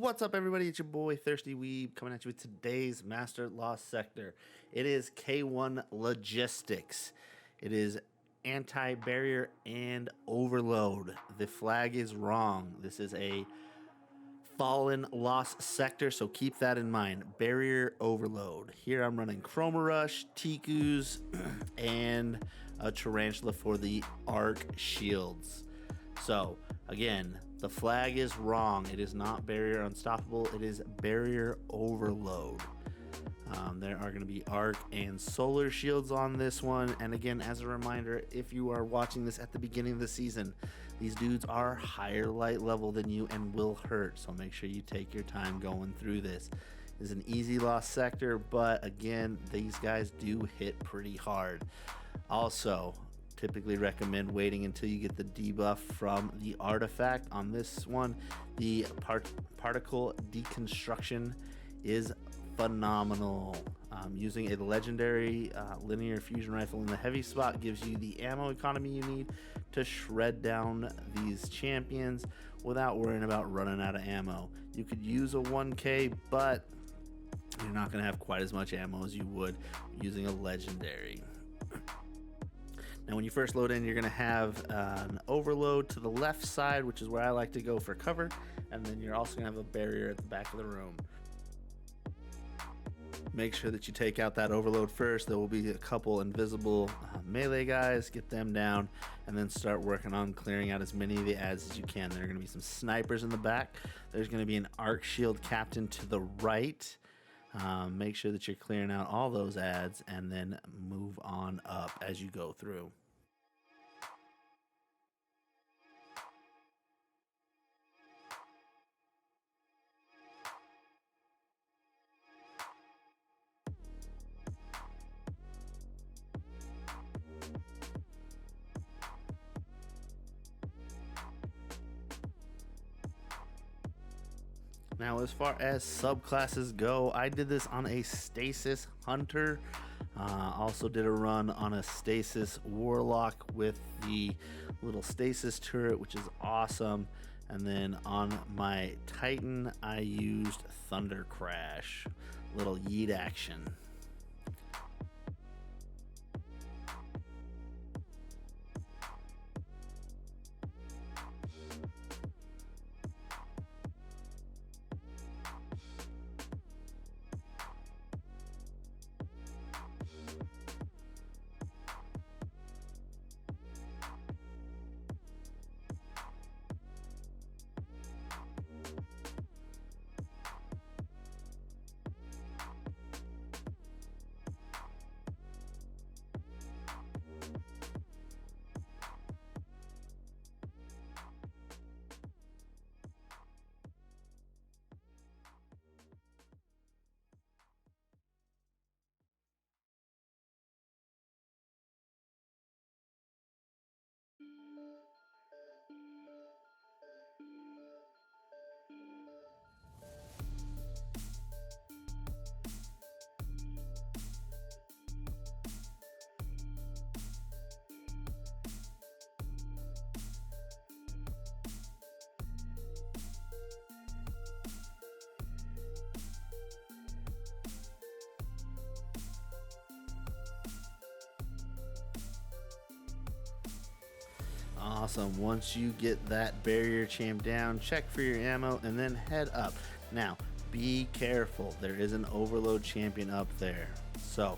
What's up, everybody? It's your boy Thirsty Weeb coming at you with today's Master Lost Sector. It is K1 Logistics. It is anti-barrier and overload. The flag is wrong. This is a fallen lost sector, so keep that in mind. Barrier overload. Here I'm running Chroma Rush, Tikus, and a Tarantula for the arc shields. So again, the flag is wrong. It is not barrier unstoppable. It is barrier overload. There are going to be arc and solar shields on this one. And again, as a reminder, if you are watching this at the beginning of the season, these dudes are higher light level than you and will hurt. So make sure you take your time going through this. It's an easy lost sector, but again, these guys do hit pretty hard. Also, typically recommend waiting until you get the debuff from the artifact. On this one, the particle deconstruction is phenomenal. Using a legendary linear fusion rifle in the heavy spot gives you the ammo economy you need to shred down these champions without worrying about running out of ammo. You could use a 1K, but you're not going to have quite as much ammo as you would using a legendary. Now, when you first load in, you're going to have an overload to the left side, which is where I like to go for cover, and then you're also going to have a barrier at the back of the room. Make sure that you take out that overload first. There will be a couple invisible melee guys. Get them down, and then start working on clearing out as many of the ads as you can. There are going to be some snipers in the back. There's going to be an arc shield captain to the right. Make sure that you're clearing out all those ads and then move on up as you go through. Now, as far as subclasses go, I did this on a Stasis Hunter. Also did a run on a Stasis Warlock with the little Stasis turret, which is awesome. And then on my Titan, I used Thunder Crash, little yeet action. Awesome. Once you get that barrier champ down, check for your ammo and then head up. Now, be careful. There is an overload champion up there. So,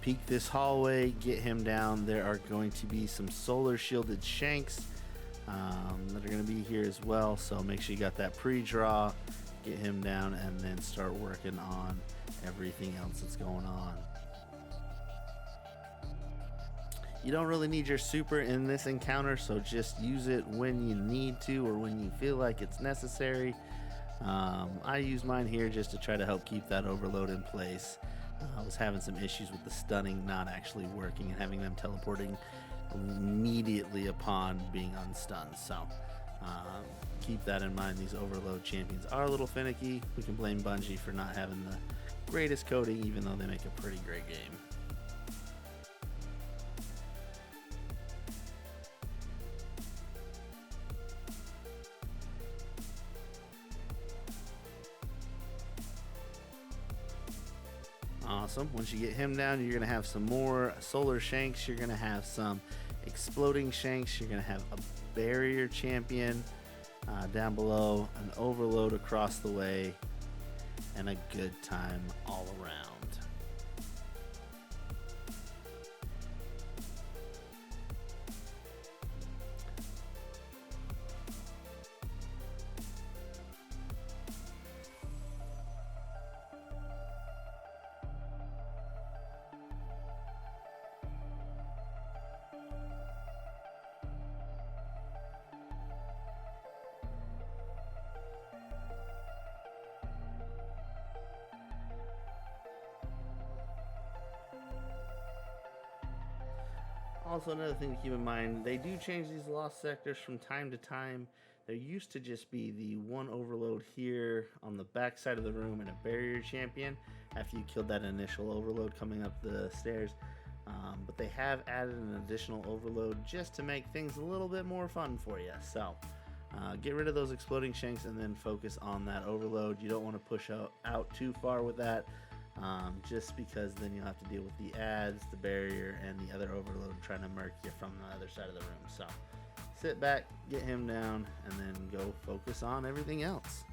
peek this hallway, get him down. There are going to be some solar shielded shanks that are going to be here as well. So, make sure you got that pre-draw, get him down, and then start working on everything else that's going on. You don't really need your super in this encounter, so just use it when you need to or when you feel like it's necessary. I use mine here just to try to help keep that overload in place. I was having some issues with the stunning not actually working and having them teleporting immediately upon being unstunned. So keep that in mind. These overload champions are a little finicky. We can blame Bungie for not having the greatest coding, even though they make a pretty great game. Awesome. Once you get him down, you're going to have some more solar shanks. You're going to have some exploding shanks. You're going to have a barrier champion down below, an overload across the way, and a good time all around. Also, another thing to keep in mind, they do change these lost sectors from time to time. There used to just be the one overload here on the back side of the room and a barrier champion after you killed that initial overload coming up the stairs. But they have added an additional overload just to make things a little bit more fun for you. So get rid of those exploding shanks and then focus on that overload. You don't want to push out too far with that. Just because then you'll have to deal with the ads, the barrier, and the other overload trying to murk you from the other side of the room. So sit back, get him down, and then go focus on everything else.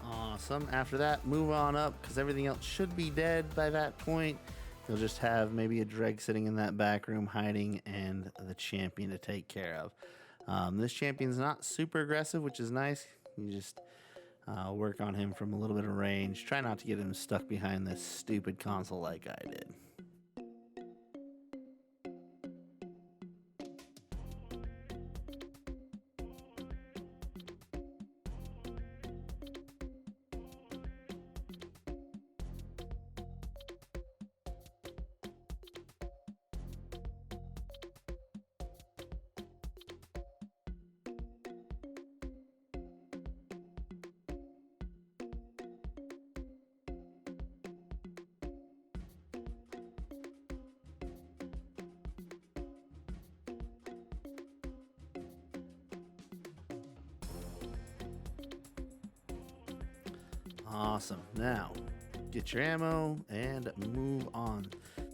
Awesome. After that, move on up because everything else should be dead by that point. You'll just have maybe a Dreg sitting in that back room hiding and the champion to take care of. This champion's not super aggressive, which is nice. You just work on him from a little bit of range. Try not to get him stuck behind this stupid console like I did. Awesome. Now, get your ammo, and move on.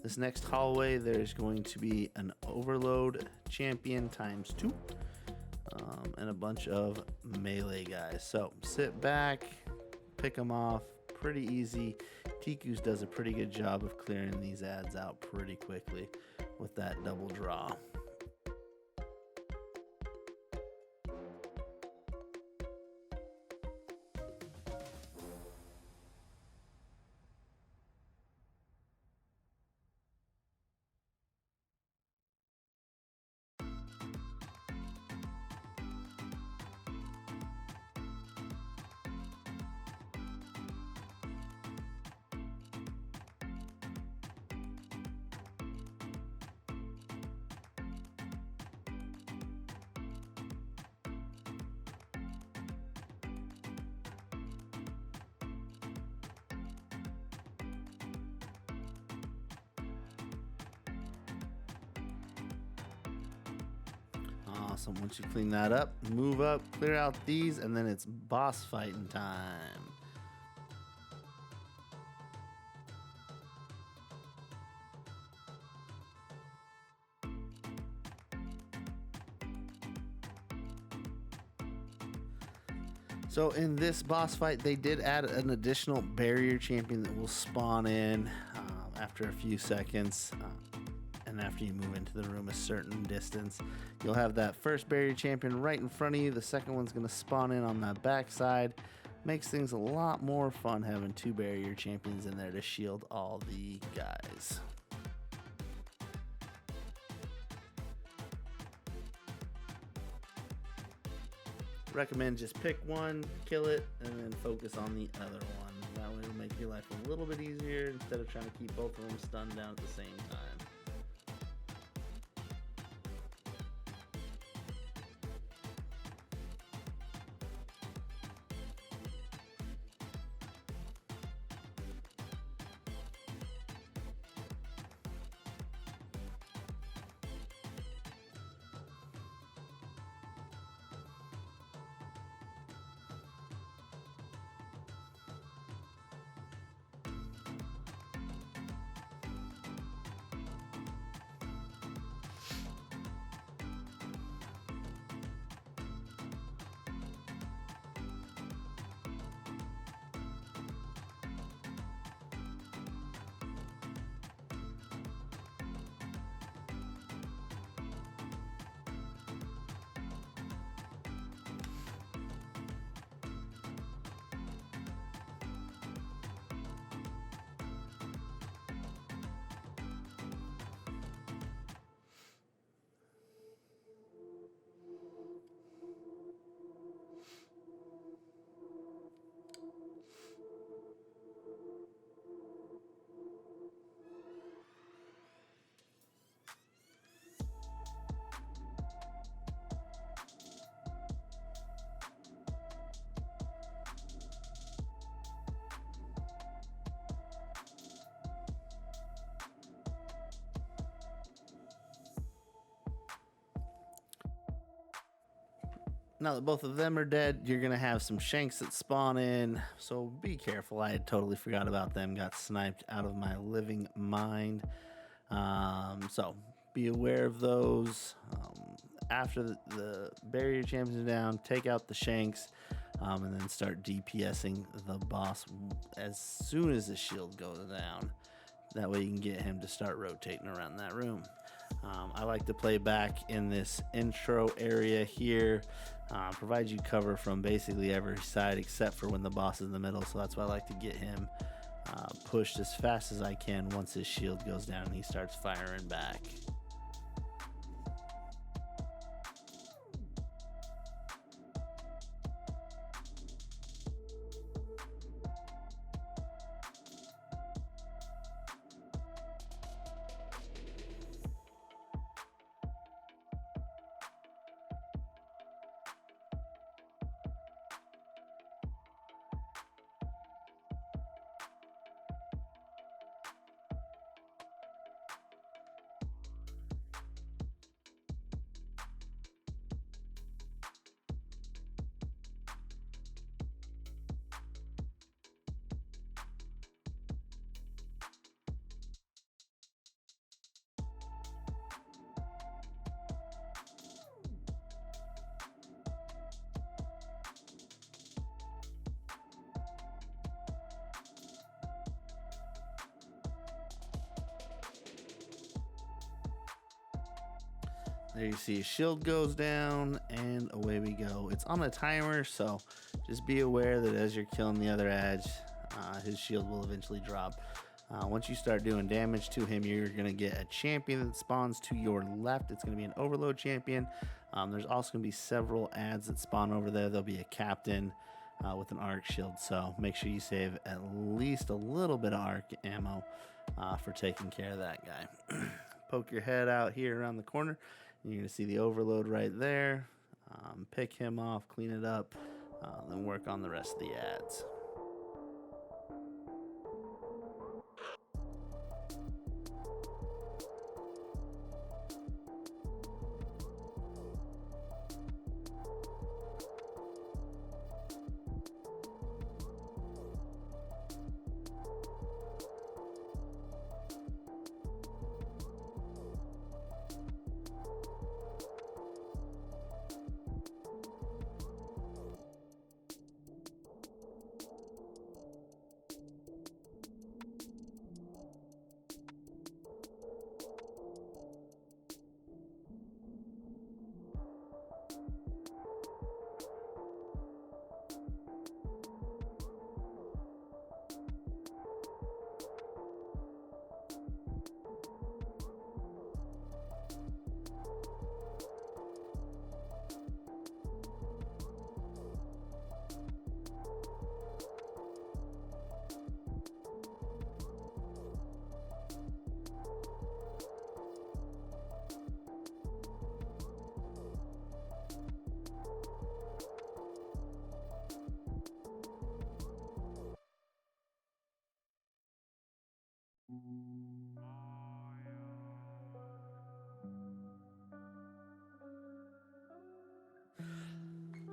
This next hallway, there's going to be an overload champion ×2 and a bunch of melee guys. So sit back, pick them off, pretty easy. Tikus does a pretty good job of clearing these ads out pretty quickly with that double draw. Awesome. Once you clean that up, move up, clear out these, and then it's boss fighting time. So in this boss fight, they did add an additional barrier champion that will spawn in after a few seconds. And after you move into the room a certain distance, you'll have that first barrier champion right in front of you. The second one's going to spawn in on that backside. Makes things a lot more fun having 2 barrier champions in there to shield all the guys. Recommend just pick one, kill it, and then focus on the other one. That way it'll make your life a little bit easier instead of trying to keep both of them stunned down at the same time. Now that both of them are dead, you're going to have some shanks that spawn in, so be careful. I had totally forgot about them, got sniped out of my living mind. So be aware of those. After the barrier champions are down, take out the shanks, and then start DPSing the boss as soon as the shield goes down. That way you can get him to start rotating around that room. I like to play back in this intro area here. Provides you cover from basically every side except for when the boss is in the middle, so that's why I like to get him pushed as fast as I can once his shield goes down and he starts firing back. There you see his shield goes down, and away we go. It's on a timer, so just be aware that as you're killing the other ads, his shield will eventually drop. Once you start doing damage to him, you're going to get a champion that spawns to your left. It's going to be an overload champion. There's also going to be several ads that spawn over there. There'll be a captain with an arc shield, so make sure you save at least a little bit of arc ammo for taking care of that guy. Poke your head out here around the corner. You're going to see the overload right there. Pick him off, clean it up, then work on the rest of the ads.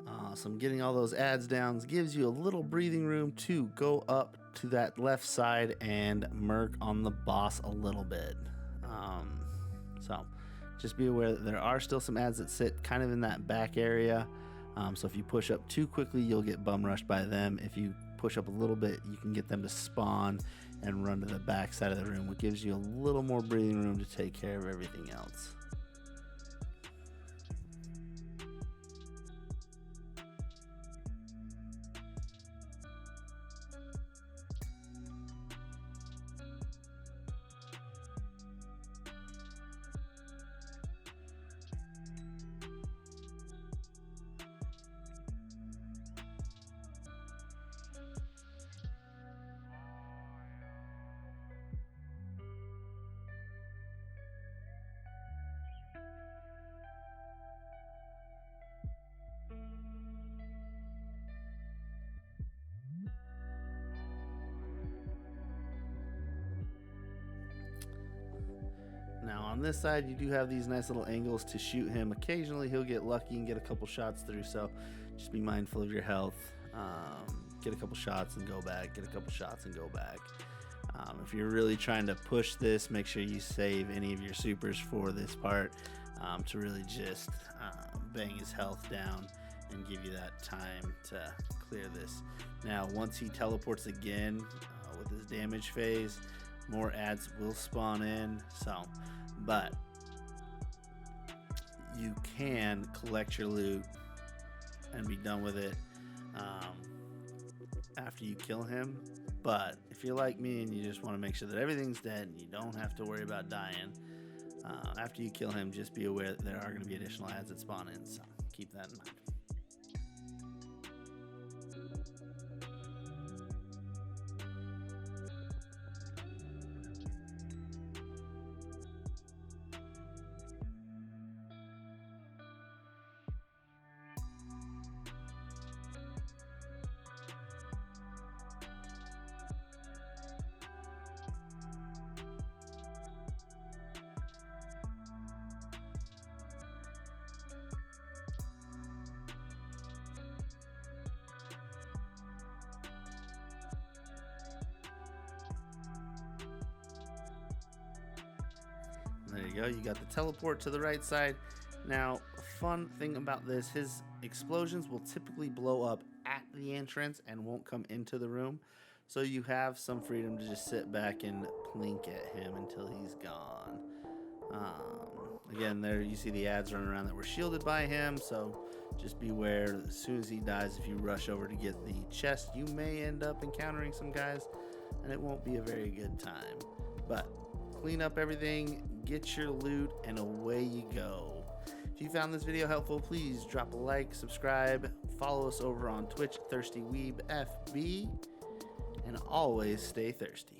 Awesome. Getting all those ads down gives you a little breathing room to go up to that left side and murk on the boss a little bit. So just be aware that there are still some ads that sit kind of in that back area. So if you push up too quickly, you'll get bum rushed by them. If you push up a little bit, you can get them to spawn and run to the back side of the room, which gives you a little more breathing room to take care of everything else. Now on this side, you do have these nice little angles to shoot him. Occasionally he'll get lucky and get a couple shots through, so just be mindful of your health. Get a couple shots and go back, get a couple shots and go back. If you're really trying to push this, make sure you save any of your supers for this part to really just bang his health down and give you that time to clear this. Now once he teleports again with his damage phase, more ads will spawn in, but you can collect your loot and be done with it after you kill him. But if you're like me and you just want to make sure that everything's dead and you don't have to worry about dying, after you kill him, just be aware that there are going to be additional ads that spawn in, so keep that in mind. There you go, you got the teleport to the right side. Now, fun thing about this, his explosions will typically blow up at the entrance and won't come into the room. So you have some freedom to just sit back and plink at him until he's gone. Again, there you see the ads running around that were shielded by him, so just beware. As soon as he dies, if you rush over to get the chest, you may end up encountering some guys, and it won't be a very good time. But clean up everything, get your loot, and away you go. If you found this video helpful, please drop a like, subscribe, follow us over on Twitch, ThirstyWeebFB, and always stay thirsty.